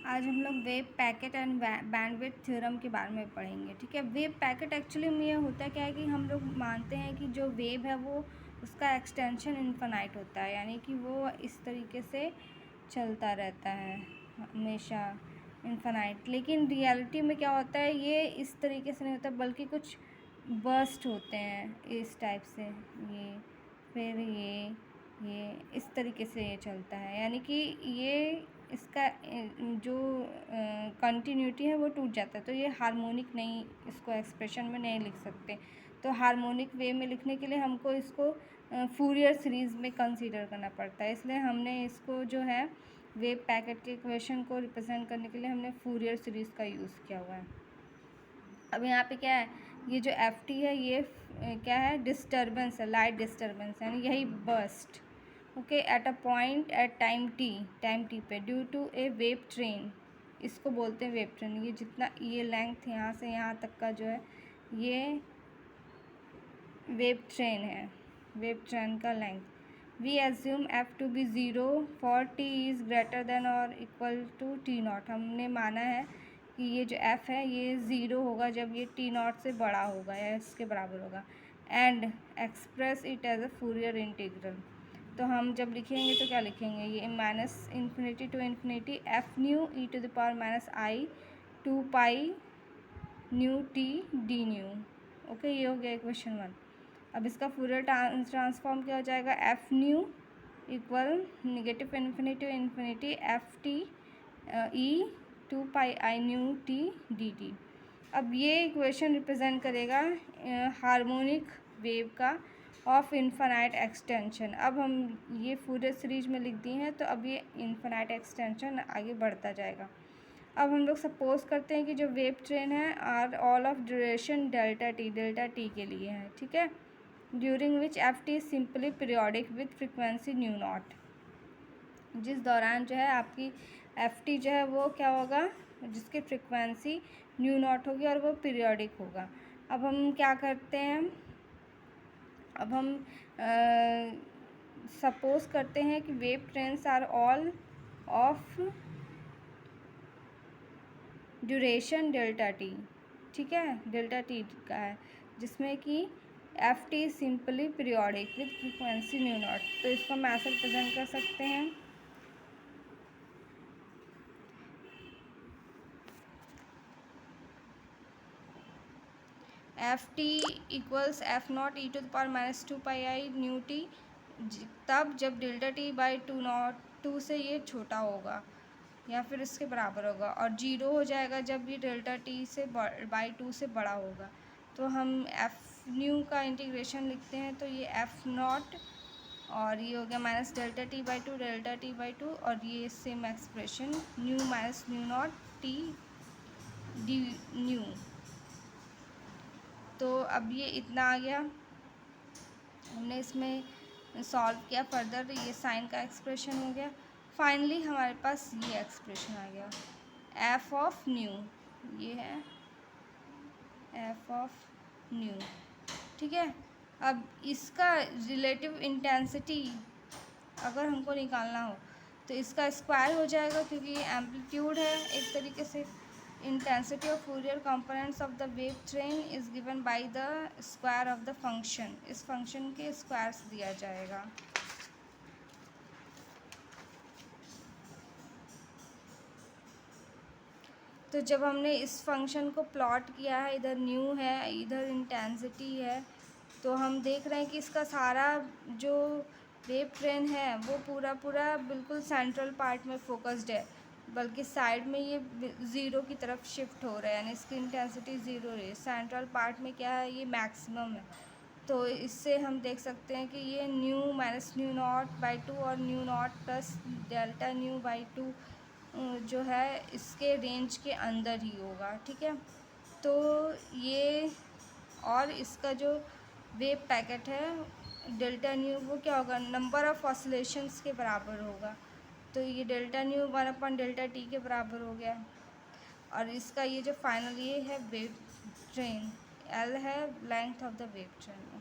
आज हम लोग wave packet and bandwidth theorem के बारे में पढ़ेंगे। ठीक है, वेव पैकेट एक्चुअली में ये होता है क्या है कि हम लोग मानते हैं कि जो वेव है वो उसका एक्सटेंशन इनफाइनाइट होता है, यानी कि वो इस तरीके से चलता रहता है हमेशा इनफाइनाइट। लेकिन रियलिटी में क्या होता है, ये इस तरीके से नहीं होता बल्कि कुछ बर्स्ट होते हैं इस टाइप से, ये फिर ये इस तरीके से ये चलता है, यानी कि ये इसका जो कंटिन्यूटी है वो टूट जाता है। तो ये हार्मोनिक नहीं, इसको एक्सप्रेशन में नहीं लिख सकते। तो हार्मोनिक वे में लिखने के लिए हमको इसको फूरियर सीरीज़ में कंसीडर करना पड़ता है, इसलिए हमने इसको जो है वेव पैकेट के इक्वेशन को रिप्रेजेंट करने के लिए हमने फूरियर सीरीज़ का यूज़ किया हुआ है। अब यहाँ पे क्या है, ये जो एफ टी है ये क्या है, डिस्टर्बेंस है, लाइट डिस्टर्बेंस, यानी यही burst okay at a point at time T पे due to a wave train. इसको बोलते हैं वेव ट्रेन। ये जितना ये लेंथ यहाँ से यहाँ तक का जो है ये वेव ट्रेन है, वेव ट्रेन का length. We assume F to be zero for T is greater than or equal to T naught. हमने माना है कि ये जो एफ़ है ये ज़ीरो होगा जब ये टी नॉट से बड़ा होगा या इसके बराबर होगा। And express it as a Fourier integral. तो हम जब लिखेंगे तो क्या लिखेंगे, ये minus infinity to infinity F nu E to the power minus I 2 pi nu T D nu. Okay, ये हो गया इक्वेशन 1। अब इसका फूरियर ट्रांसफॉर्म क्या हो जाएगा, F new equal negative infinity infinity F T E 2 pi nu T D T. अब ये इक्वेशन रिप्रेजेंट करेगा हार्मोनिक वेव का ऑफ इन्फानाइट एक्सटेंशन। अब हम ये फूरियर सीरीज में लिख दिए हैं, तो अब ये इन्फानाइट एक्सटेंशन आगे बढ़ता जाएगा। अब हम लोग सपोज करते हैं कि जो वेव ट्रेन है are all of duration delta T के लिए है, ठीक है, during which F T simply periodic with frequency nu naught. जिस दौरान जो है आपकी एफ टी जो है वो क्या होगा, जिसकी फ्रिक्वेंसी न्यू नॉट होगी और वो पीरियोडिक होगा। अब हम क्या करते हैं, अब हम सपोज करते हैं कि wave trains are all of duration delta T, ठीक है, डेल्टा टी का है, जिसमें कि F T simply periodic with frequency nu naught. तो इसको हम ऐसे रिप्रेजेंट कर सकते हैं, F T equals F naught E to the power minus 2 pi nu T, तब जब डेल्टा टी बाई टू से ये छोटा होगा या फिर इसके बराबर होगा, और जीरो हो जाएगा जब ये डेल्टा टी से बाई 2 से बड़ा होगा। तो हम एफ न्यू का इंटीग्रेशन लिखते हैं, तो ये एफ नॉट और ये हो गया minus delta T by two और ये same expression new minus nu not T D new. तो अब ये इतना आ गया, हमने इसमें सॉल्व किया फर्दर, ये साइन का एक्सप्रेशन हो गया। फाइनली हमारे पास ये एक्सप्रेशन आ गया, एफ ऑफ न्यू, ये है एफ ऑफ न्यू, ठीक है। अब इसका रिलेटिव इंटेंसिटी अगर हमको निकालना हो तो इसका स्क्वायर हो जाएगा, क्योंकि ये एम्पलीट्यूड है एक तरीके से। Intensity of Fourier components of the wave train is given by the square of the function. इस फंक्शन के स्क्वायर से दिया जाएगा। तो जब हमने इस फंक्शन को प्लॉट किया है, इधर न्यू है इधर इंटेंसिटी है, तो हम देख रहे हैं कि इसका सारा जो वेव ट्रेन है वो पूरा बिल्कुल सेंट्रल पार्ट में फोकस्ड है, बल्कि साइड में ये ज़ीरो की तरफ शिफ्ट हो रहा है, यानी इसकी इंटेंसिटी ज़ीरो है। सेंट्रल पार्ट में क्या है, ये मैक्सिमम है। तो इससे हम देख सकते हैं कि ये nu minus nu naught by two और nu naught plus delta nu by two जो है इसके रेंज के अंदर ही होगा, ठीक है। तो ये और इसका जो वेव पैकेट है डेल्टा न्यू वो क्या होगा, नंबर ऑफ़ ऑसिलेशंस के बराबर होगा। तो ये डेल्टा न्यू 1/डेल्टा टी के बराबर हो गया। और इसका ये जो फाइनल ये है वेव ट्रेन, एल है length of the wave train.